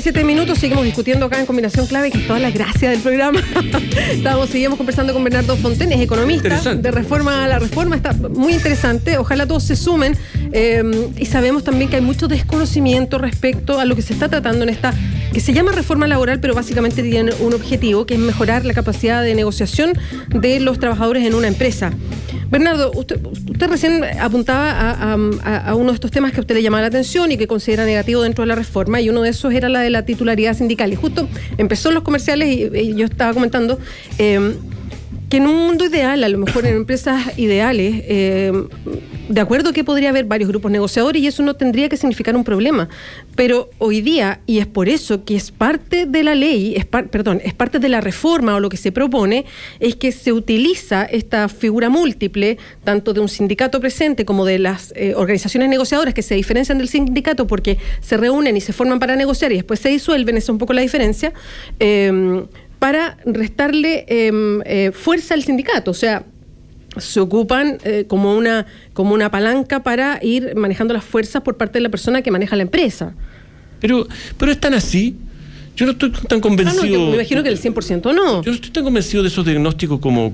7:37, seguimos discutiendo acá en Combinación Clave, que es toda la gracia del programa. Seguimos conversando con Bernardo Fontaine, es economista de Reforma a la Reforma, está muy interesante, ojalá todos se sumen, y sabemos también que hay mucho desconocimiento respecto a lo que se está tratando en esta, que se llama reforma laboral, pero básicamente tiene un objetivo, que es mejorar la capacidad de negociación de los trabajadores en una empresa. Bernardo, usted recién apuntaba a uno de estos temas que a usted le llamaba la atención y que considera negativo dentro de la reforma, y uno de esos era la de la titularidad sindical. Y justo empezó en los comerciales y yo estaba comentando que en un mundo ideal, a lo mejor en empresas ideales, de acuerdo que podría haber varios grupos negociadores y eso no tendría que significar un problema. Pero hoy día, y es por eso que es parte de la ley, es parte de la reforma o lo que se propone, es que se utiliza esta figura múltiple, tanto de un sindicato presente como de las organizaciones negociadoras que se diferencian del sindicato porque se reúnen y se forman para negociar y después se disuelven, esa es un poco la diferencia, para restarle fuerza al sindicato. O sea, se ocupan como una palanca para ir manejando las fuerzas por parte de la persona que maneja la empresa. Pero es tan así. Yo no estoy tan convencido. Me imagino que el 100% no. Yo no estoy tan convencido de esos diagnósticos como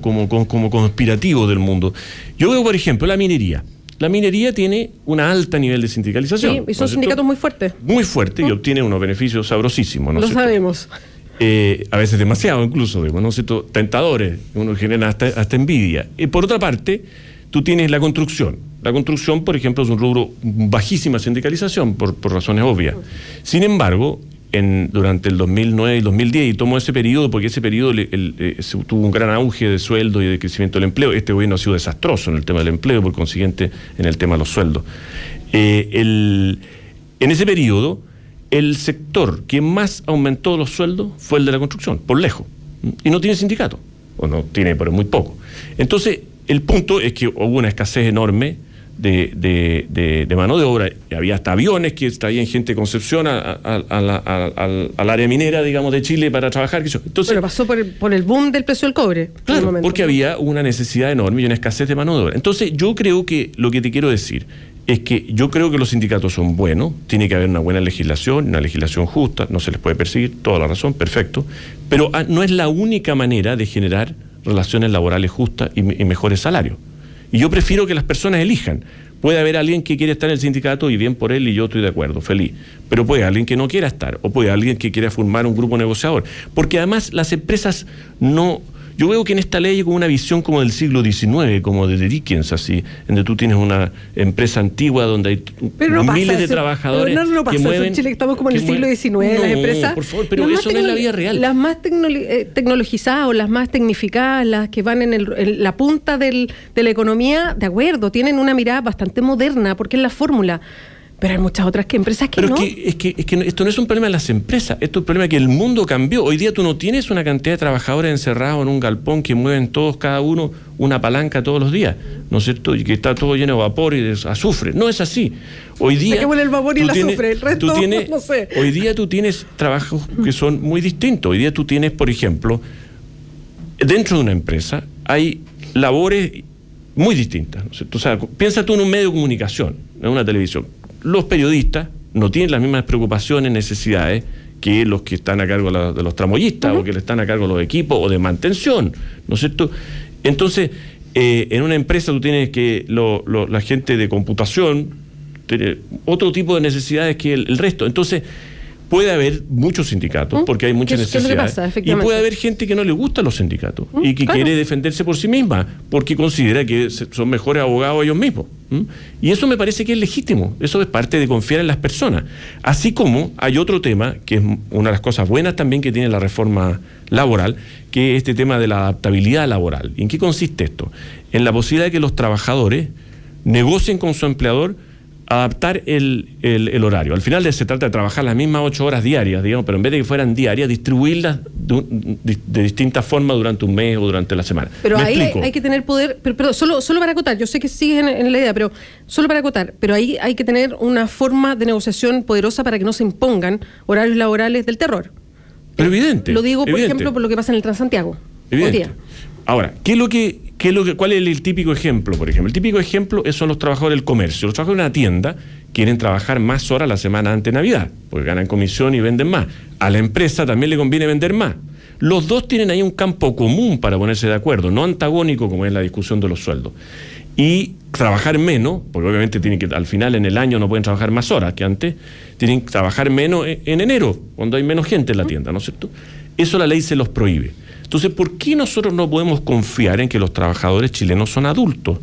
conspirativos del mundo. Yo veo, por ejemplo, la minería. La minería tiene un alto nivel de sindicalización. Sí, y son sindicatos muy fuertes. Muy fuertes, y obtiene unos beneficios sabrosísimos, ¿no? Lo sabemos. A veces demasiado incluso, ¿no es cierto? Tentadores, uno genera hasta envidia. Por otra parte, tú tienes la construcción. La construcción, por ejemplo, es un rubro bajísima sindicalización por razones obvias. Sin embargo, durante el 2009 y 2010, y tomo ese periodo porque ese periodo se tuvo un gran auge de sueldo y de crecimiento del empleo. Este gobierno ha sido desastroso en el tema del empleo, por consiguiente en el tema de los sueldos. En ese periodo, el sector que más aumentó los sueldos fue el de la construcción, por lejos. Y no tiene sindicato, o no tiene, pero muy poco. Entonces, el punto es que hubo una escasez enorme de mano de obra. Y había hasta aviones que traían gente de Concepción al área minera, digamos, de Chile para trabajar. Entonces, pero pasó por el boom del precio del cobre. Claro, porque había una necesidad enorme y una escasez de mano de obra. Entonces, yo creo que lo que te quiero decir es que yo creo que los sindicatos son buenos, tiene que haber una buena legislación, una legislación justa, no se les puede perseguir, toda la razón, perfecto, pero no es la única manera de generar relaciones laborales justas y mejores salarios. Y yo prefiero que las personas elijan. Puede haber alguien que quiere estar en el sindicato y bien por él y yo estoy de acuerdo, feliz. Pero puede haber alguien que no quiera estar, o puede haber alguien que quiera formar un grupo negociador. Porque además las empresas no... Yo veo que en esta ley hay como una visión como del siglo XIX, como de Dickens, así, donde tú tienes una empresa antigua donde hay miles de trabajadores que mueven... En Chile estamos como en el siglo XIX, las empresas... por favor, pero eso no es la vida real. Las más tecnologizadas o las más tecnificadas, las que van en la punta de la economía, de acuerdo, tienen una mirada bastante moderna, porque es la fórmula. Pero hay muchas otras empresas que no. Es que esto no es un problema de las empresas, esto es un problema que el mundo cambió. Hoy día tú no tienes una cantidad de trabajadores encerrados en un galpón que mueven todos, cada uno, una palanca todos los días, ¿no es cierto? Y que está todo lleno de vapor y de azufre. No es así. Hoy día... ¿De qué huele el vapor y el azufre? El resto, no sé. Hoy día tú tienes trabajos que son muy distintos. Hoy día tú tienes, por ejemplo, dentro de una empresa hay labores muy distintas, ¿no es cierto? O sea, piensa tú en un medio de comunicación, en una televisión. Los periodistas no tienen las mismas preocupaciones, necesidades que los que están a cargo de los tramoyistas, o que le están a cargo de los equipos o de mantención, ¿no es cierto? Entonces, en una empresa tú tienes que la gente de computación tiene otro tipo de necesidades que el resto. Entonces, puede haber muchos sindicatos, porque hay muchas necesidades. Y puede haber gente que no le gustan los sindicatos y que quiere defenderse por sí misma, porque considera que son mejores abogados ellos mismos. Y eso me parece que es legítimo. Eso es parte de confiar en las personas. Así como hay otro tema, que es una de las cosas buenas también que tiene la reforma laboral, que es este tema de la adaptabilidad laboral. ¿En qué consiste esto? En la posibilidad de que los trabajadores negocien con su empleador adaptar el horario. Al final se trata de trabajar las mismas 8 horas diarias, digamos, pero en vez de que fueran diarias, distribuirlas de distintas formas durante un mes o durante la semana. Pero ahí hay que tener poder, pero solo para acotar, yo sé que sigues en la idea, pero solo para acotar, pero ahí hay que tener una forma de negociación poderosa para que no se impongan horarios laborales del terror. Pero evidente. Lo digo, por ejemplo, por lo que pasa en el Transantiago. Evidente. Hoy día. Ahora, ¿cuál es el típico ejemplo, por ejemplo? El típico ejemplo son los trabajadores del comercio, los trabajadores de una tienda quieren trabajar más horas la semana antes de Navidad, porque ganan comisión y venden más. A la empresa también le conviene vender más. Los dos tienen ahí un campo común para ponerse de acuerdo, no antagónico como es la discusión de los sueldos. Y trabajar menos, porque obviamente tienen que, al final en el año no pueden trabajar más horas que antes, tienen que trabajar menos en enero, cuando hay menos gente en la tienda, ¿no es cierto? Eso la ley se los prohíbe. Entonces, ¿por qué nosotros no podemos confiar en que los trabajadores chilenos son adultos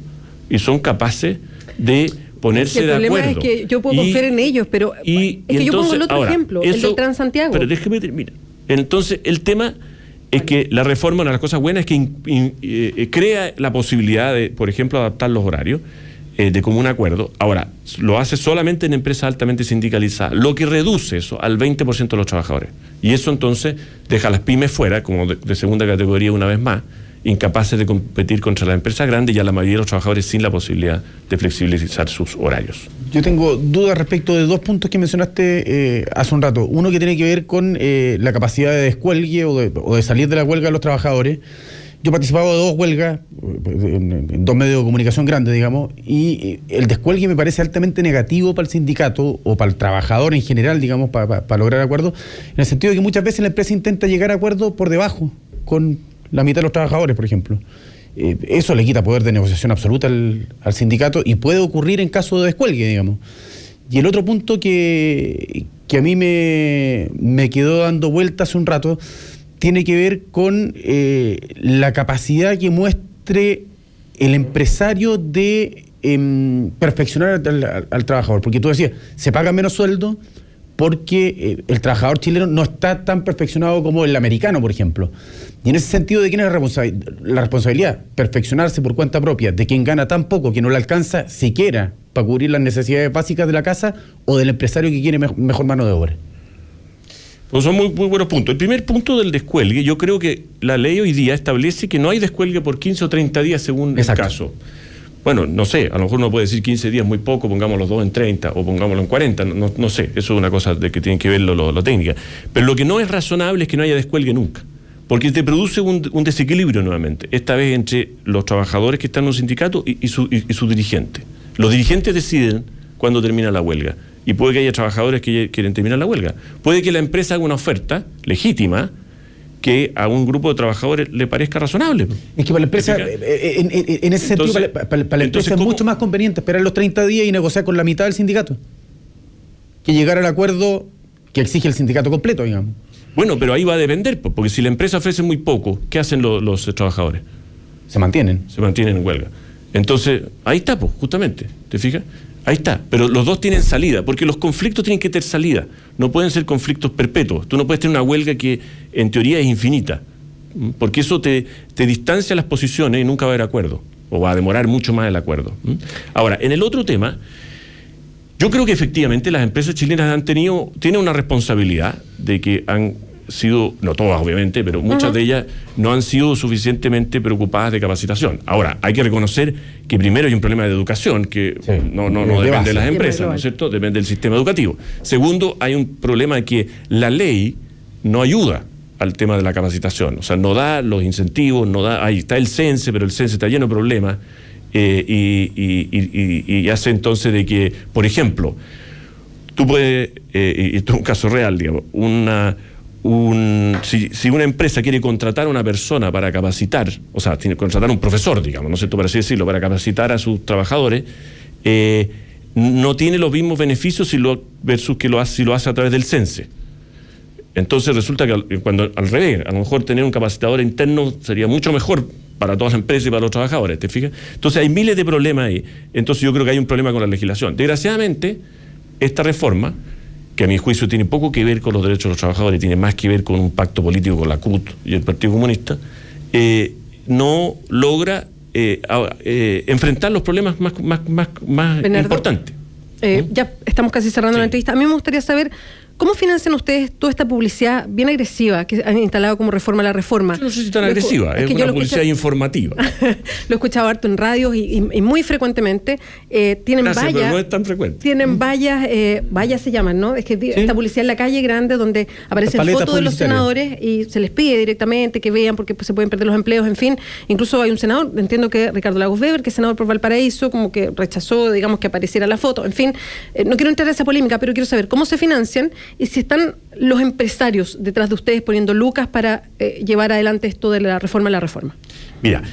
y son capaces de ponerse de acuerdo? El problema es que yo puedo confiar en ellos, pero es que entonces, yo pongo el otro ejemplo, el del Transantiago. Pero déjeme terminar. Entonces, el tema es que la reforma, una de las cosas buenas es que crea la posibilidad de, por ejemplo, adaptar los horarios de común acuerdo. Ahora, lo hace solamente en empresas altamente sindicalizadas, lo que reduce eso al 20% de los trabajadores. Y eso entonces deja a las pymes fuera, como de segunda categoría una vez más, incapaces de competir contra las empresas grandes y a la mayoría de los trabajadores sin la posibilidad de flexibilizar sus horarios. Yo tengo dudas respecto de dos puntos que mencionaste hace un rato. Uno que tiene que ver con la capacidad de descuelgue o de salir de la huelga de los trabajadores. Yo he participado de dos huelgas, en dos medios de comunicación grandes, digamos, y el descuelgue me parece altamente negativo para el sindicato o para el trabajador en general, digamos, para lograr acuerdos, en el sentido de que muchas veces la empresa intenta llegar a acuerdos por debajo, con la mitad de los trabajadores, por ejemplo. Eso le quita poder de negociación absoluta al sindicato y puede ocurrir en caso de descuelgue, digamos. Y el otro punto que a mí me quedó dando vueltas hace un rato tiene que ver con la capacidad que muestre el empresario de perfeccionar al trabajador. Porque tú decías, se paga menos sueldo porque el trabajador chileno no está tan perfeccionado como el americano, por ejemplo. Y en ese sentido, ¿de quién es la responsabilidad? Perfeccionarse por cuenta propia, de quien gana tan poco que no le alcanza siquiera para cubrir las necesidades básicas de la casa, o del empresario que quiere mejor mano de obra. Pues son muy, muy buenos puntos. El primer punto del descuelgue, yo creo que la ley hoy día establece que no hay descuelgue por 15 o 30 días según el caso. Bueno, no sé, a lo mejor uno puede decir 15 días muy poco, pongámoslo los dos en 30 o pongámoslo en 40, no sé, eso es una cosa de que tienen que ver lo técnica. Pero lo que no es razonable es que no haya descuelgue nunca, porque te produce un desequilibrio nuevamente, esta vez entre los trabajadores que están en un sindicato y sus dirigentes. Los dirigentes deciden cuándo termina la huelga. Y puede que haya trabajadores que quieren terminar la huelga. Puede que la empresa haga una oferta legítima que a un grupo de trabajadores le parezca razonable. Es que para la empresa, en ese sentido, para la empresa es mucho más conveniente esperar los 30 días y negociar con la mitad del sindicato que llegar al acuerdo que exige el sindicato completo, digamos. Bueno, pero ahí va a depender, porque si la empresa ofrece muy poco, ¿qué hacen los trabajadores? Se mantienen en huelga. Entonces, ahí está, pues, justamente, ¿te fijas? Ahí está, pero los dos tienen salida, porque los conflictos tienen que tener salida, no pueden ser conflictos perpetuos. Tú no puedes tener una huelga que en teoría es infinita, porque eso te distancia las posiciones y nunca va a haber acuerdo, o va a demorar mucho más el acuerdo. Ahora, en el otro tema, yo creo que efectivamente las empresas chilenas tienen una responsabilidad de que han sido, no todas obviamente, pero muchas de ellas no han sido suficientemente preocupadas de capacitación. Ahora, hay que reconocer que primero hay un problema de educación que no depende de las empresas, ¿no es cierto? Depende del sistema educativo. Segundo, hay un problema de que la ley no ayuda al tema de la capacitación, o sea, no da los incentivos, ahí está el CENSE, pero el CENSE está lleno de problemas y hace entonces de que, por ejemplo, tú puedes, y esto es un caso real, digamos, si una empresa quiere contratar a una persona para capacitar, o sea, tiene que contratar a un profesor, digamos, no sé, por así decirlo, para capacitar a sus trabajadores, no tiene los mismos beneficios versus si lo hace a través del CENSE. Entonces resulta que cuando al revés, a lo mejor tener un capacitador interno sería mucho mejor para todas las empresas y para los trabajadores, ¿te fijas? Entonces hay miles de problemas ahí. Entonces yo creo que hay un problema con la legislación. Desgraciadamente, esta reforma, que a mi juicio tiene poco que ver con los derechos de los trabajadores, tiene más que ver con un pacto político con la CUT y el Partido Comunista, no logra enfrentar los problemas más importantes. Ya estamos casi cerrando la entrevista. A mí me gustaría saber ¿Cómo financian ustedes toda esta publicidad bien agresiva que han instalado como Reforma a la Reforma? Yo no sé si tan agresiva, es una publicidad informativa. Lo he escuchado harto en radios y muy frecuentemente. Tienen Gracias, vallas. pero no es tan frecuente. Tienen vallas se llaman, ¿no? Es que esta publicidad en la calle grande donde aparecen fotos de los senadores y se les pide directamente que vean porque pues, se pueden perder los empleos, en fin. Incluso hay un senador, entiendo que Ricardo Lagos Weber, que es senador por Valparaíso, como que rechazó, digamos, que apareciera la foto. En fin, no quiero entrar a esa polémica, pero quiero saber cómo se financian y si están los empresarios detrás de ustedes poniendo lucas para llevar adelante esto de la reforma a la reforma. Mira,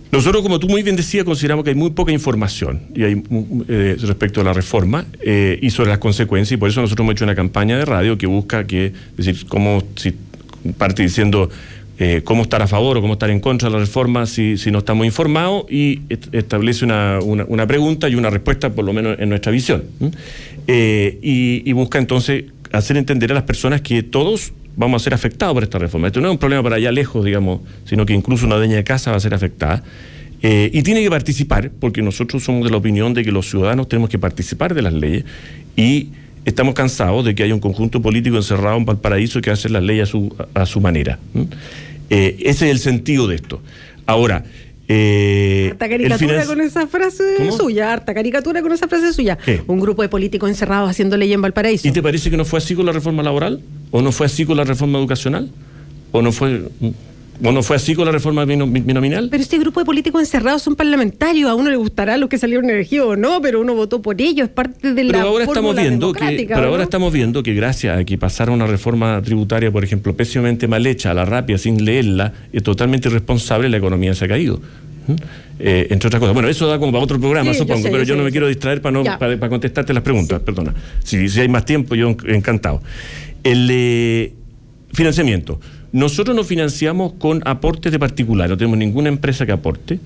nosotros, como tú muy bien decías, consideramos que hay muy poca información y hay, respecto a la reforma y sobre las consecuencias, y por eso nosotros hemos hecho una campaña de radio que busca decir, cómo, si parte diciendo cómo estar a favor o cómo estar en contra de la reforma si no estamos informados, y establece una pregunta y una respuesta, por lo menos en nuestra visión. Y busca entonces hacer entender a las personas que todos vamos a ser afectados por esta reforma. Esto no es un problema para allá lejos, digamos, sino que incluso una dueña de casa va a ser afectada. Y tiene que participar, porque nosotros somos de la opinión de que los ciudadanos tenemos que participar de las leyes, y estamos cansados de que haya un conjunto político encerrado en Valparaíso que hace las leyes a su manera. Ese es el sentido de esto. Ahora, harta caricatura con esa frase suya, harta caricatura con esa frase suya. ¿Qué? Un grupo de políticos encerrados haciendo ley en Valparaíso. ¿Y te parece que no fue así con la reforma laboral? ¿O no fue así con la reforma educacional? ¿O no fue así con la reforma binominal? Pero este grupo de políticos encerrados son parlamentarios, a uno le gustará los que salieron elegidos o no, pero uno votó por ellos, es parte de la fórmula democrática. Pero ahora estamos viendo que gracias a que pasara una reforma tributaria, por ejemplo, pésimamente mal hecha, a la rápida, sin leerla, es totalmente irresponsable, la economía se ha caído. Entre otras cosas. Bueno, eso da como para otro programa, supongo, pero yo no me quiero distraer para contestarte las preguntas, perdona. Si hay más tiempo, yo encantado. El financiamiento. Nosotros nos financiamos con aportes de particulares, no tenemos ninguna empresa que aporte.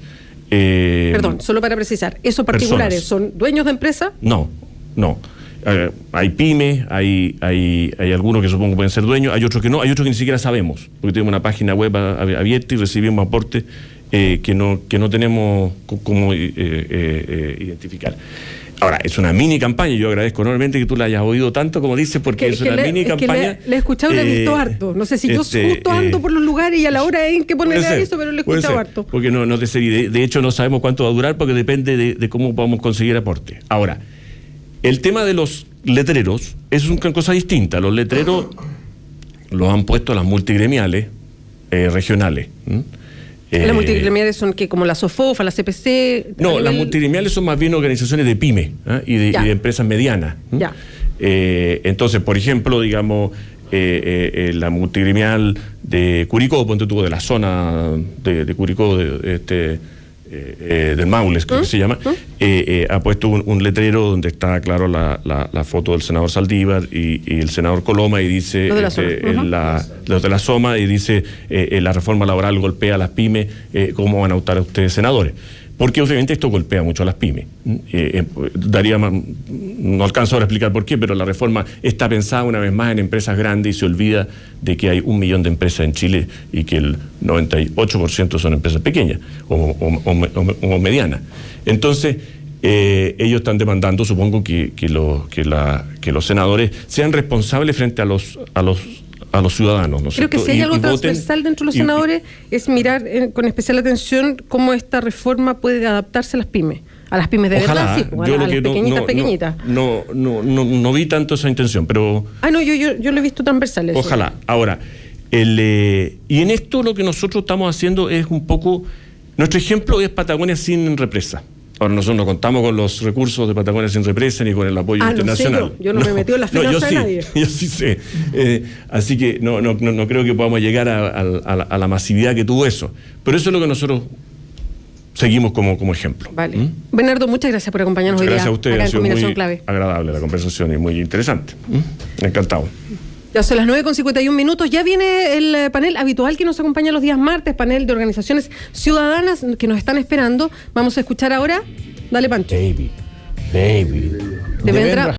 Perdón, solo para precisar, ¿esos particulares son dueños de empresas? No. Hay pymes, hay algunos que supongo pueden ser dueños, hay otros que no, hay otros que ni siquiera sabemos, porque tenemos una página web abierta y recibimos aportes que no tenemos cómo identificar. Ahora, es una mini campaña, yo agradezco enormemente que tú la hayas oído tanto como dices, porque es una mini campaña. Le he escuchado y le he visto harto. No sé si yo justo ando por los lugares y a la hora en que ponerle aviso, pero le he escuchado harto. Porque no te seguí. De hecho, no sabemos cuánto va a durar porque depende de cómo podamos conseguir aporte. Ahora, el tema de los letreros es una cosa distinta. Los letreros los han puesto las multigremiales regionales. ¿Las multigremiales son que como la SOFOFA, la CPC? No, las multigremiales son más bien organizaciones de pymes y de empresas medianas. Entonces, por ejemplo, digamos, la multigremial de Curicó, ponte tú, de la zona de Curicó, del Maules, creo que se llama, ha puesto un letrero donde está, claro, la foto del senador Saldívar y el senador Coloma, y dice los de la SOMA, y dice la reforma laboral golpea a las pymes, ¿cómo van a optar a ustedes senadores? Porque obviamente esto golpea mucho a las pymes. No alcanzo ahora a explicar por qué, pero la reforma está pensada una vez más en empresas grandes y se olvida de que hay 1 millón de empresas en Chile y que el 98% son empresas pequeñas o medianas. Entonces, ellos están demandando, supongo, que los senadores sean responsables frente a los ciudadanos, ¿no? Creo que si hay algo transversal dentro de los senadores es mirar con especial atención cómo esta reforma puede adaptarse a las pymes. A las pymes de verdad, sí, a las pequeñitas. No vi tanto esa intención, pero... yo lo he visto transversal eso. Ojalá. Ahora, y en esto lo que nosotros estamos haciendo es un poco... Nuestro ejemplo es Patagonia sin represa. Ahora, nosotros no contamos con los recursos de Patagonia sin represa ni con el apoyo internacional. No sé, yo no me metí en las finanzas de nadie. Yo sí sé. Así que no creo que podamos llegar a la masividad que tuvo eso. Pero eso es lo que nosotros seguimos como ejemplo. Vale. Bernardo, muchas gracias por acompañarnos hoy día. Gracias a ustedes. Acá Ha sido en muy Clave. agradable la conversación y muy interesante. Encantado. Ya son las 9:51. Ya viene el panel habitual que nos acompaña los días martes, panel de organizaciones ciudadanas que nos están esperando. Vamos a escuchar ahora. Dale, Pancho. Baby. Devendra